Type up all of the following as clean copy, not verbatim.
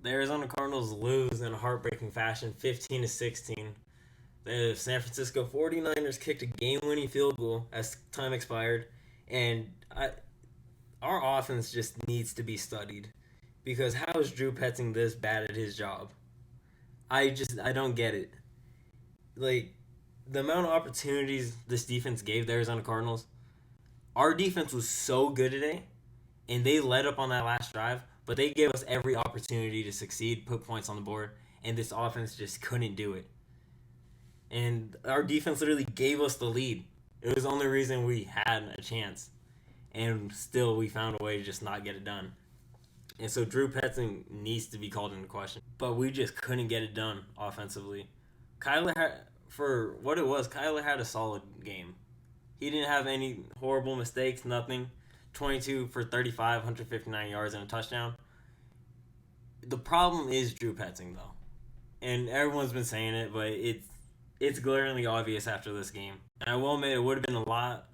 The Arizona Cardinals lose in a heartbreaking fashion, 15-16. The San Francisco 49ers kicked a game-winning field goal as time expired, and our offense just needs to be studied because how is Drew Petzing this bad at his job? I don't get it. Like the amount of opportunities this defense gave the Arizona Cardinals, our defense was so good today, and they led up on that last drive, but they gave us every opportunity to succeed, put points on the board, and this offense just couldn't do it. And our defense literally gave us the lead. It was the only reason we had a chance, and still we found a way to just not get it done. And so Drew Petzing needs to be called into question. But we just couldn't get it done offensively. Kyler had, for what it was, Kyler had a solid game. He didn't have any horrible mistakes, nothing. 22 for 35, 159 yards and a touchdown. The problem is Drew Petzing, though. And everyone's been saying it, but it's glaringly obvious after this game. And I will admit it would have been a lot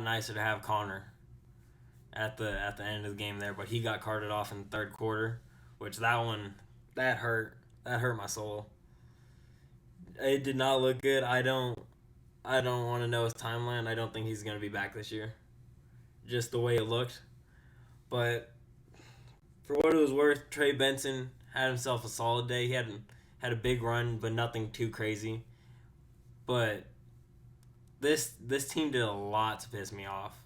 nicer to have Connor at the end of the game there, but he got carted off in the third quarter, which that hurt my soul. It did not look good. I don't want to know his timeline. I don't think he's going to be back this year, just the way it looked. But for what it was worth, Trey Benson had himself a solid day. He had a big run, but nothing too crazy. But this team did a lot to piss me off.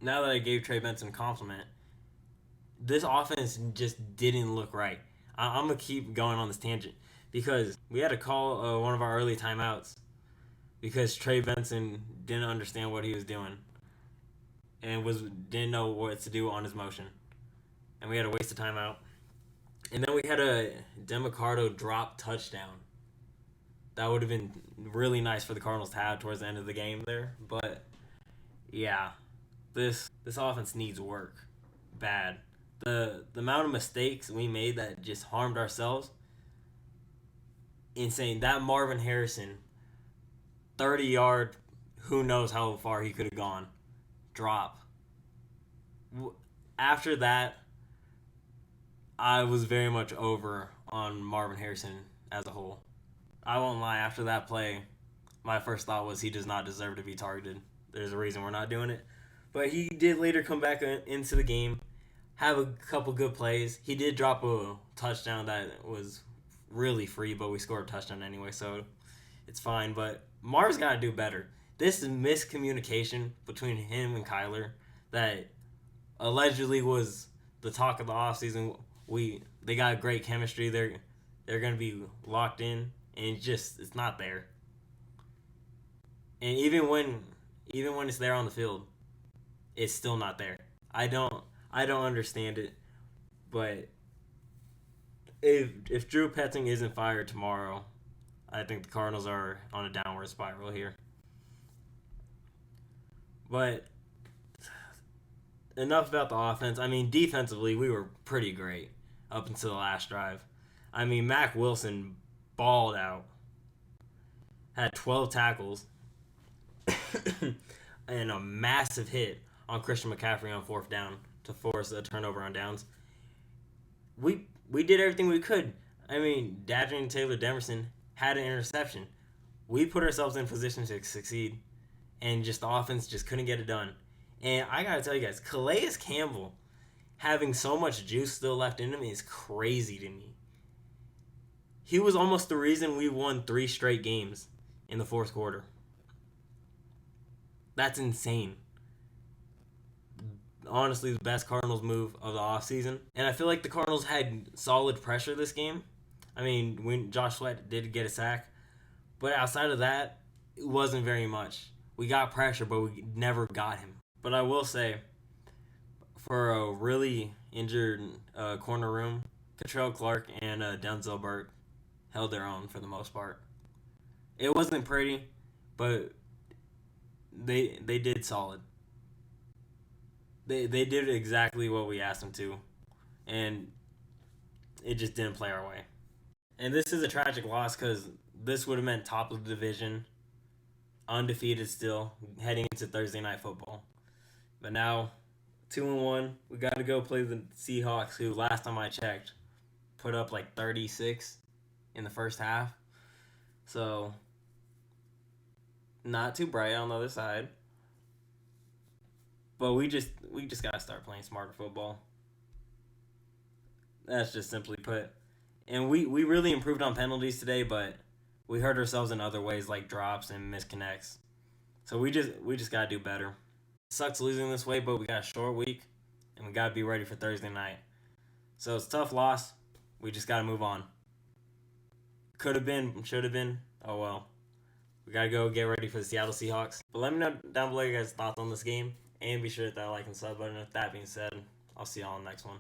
Now that I gave Trey Benson a compliment, this offense just didn't look right. I'm going to keep going on this tangent because we had to call one of our early timeouts because Trey Benson didn't understand what he was doing and didn't know what to do on his motion. And we had to waste a timeout. And then we had a Demicardo drop touchdown. That would have been really nice for the Cardinals to have towards the end of the game there. But, yeah, this offense needs work bad. The amount of mistakes we made that just harmed ourselves, insane. That Marvin Harrison 30-yard, who knows how far he could have gone, drop. After that, I was very much over on Marvin Harrison as a whole. I won't lie, after that play, my first thought was he does not deserve to be targeted. There's a reason we're not doing it. But he did later come back into the game, have a couple good plays. He did drop a touchdown that was really free, but we scored a touchdown anyway, so it's fine. But Marv's got to do better. This miscommunication between him and Kyler that allegedly was the talk of the offseason. They got great chemistry. They're going to be locked in, and it's not there. And even when it's there on the field, it's still not there. I don't understand it. But if Drew Petzing isn't fired tomorrow, I think the Cardinals are on a downward spiral here. But enough about the offense. I mean, defensively, we were pretty great up until the last drive. I mean, Mack Wilson balled out. Had 12 tackles and a massive hit on Christian McCaffrey on fourth down to force a turnover on downs. We did everything we could. I mean, Dadrian Taylor-Demerson had an interception. We put ourselves in position to succeed, and just the offense just couldn't get it done. And I gotta tell you guys, Calais Campbell having so much juice still left in him is crazy to me. He was almost the reason we won 3 straight games in the fourth quarter. That's insane. Honestly, the best Cardinals move of the offseason. And I feel like the Cardinals had solid pressure this game. I mean, when Josh Sweat did get a sack. But outside of that, it wasn't very much. We got pressure, but we never got him. But I will say, for a really injured corner room, Catrell Clark and Denzel Burke held their own for the most part. It wasn't pretty, but they did solid. They did exactly what we asked them to, and it just didn't play our way. And this is a tragic loss because this would have meant top of the division, undefeated still, heading into Thursday Night Football. But now 2-1. We got to go play the Seahawks, who last time I checked put up like 36 in the first half. So not too bright on the other side. But we just gotta start playing smarter football. That's just simply put. And we really improved on penalties today, but we hurt ourselves in other ways like drops and misconnects. So we just gotta do better. Sucks losing this way, but we got a short week and we gotta be ready for Thursday night. So it's a tough loss. We just gotta move on. Could have been, should have been. Oh well. We gotta go get ready for the Seattle Seahawks. But let me know down below your guys' thoughts on this game. And be sure to hit that like and sub button. With that being said, I'll see y'all on the next one.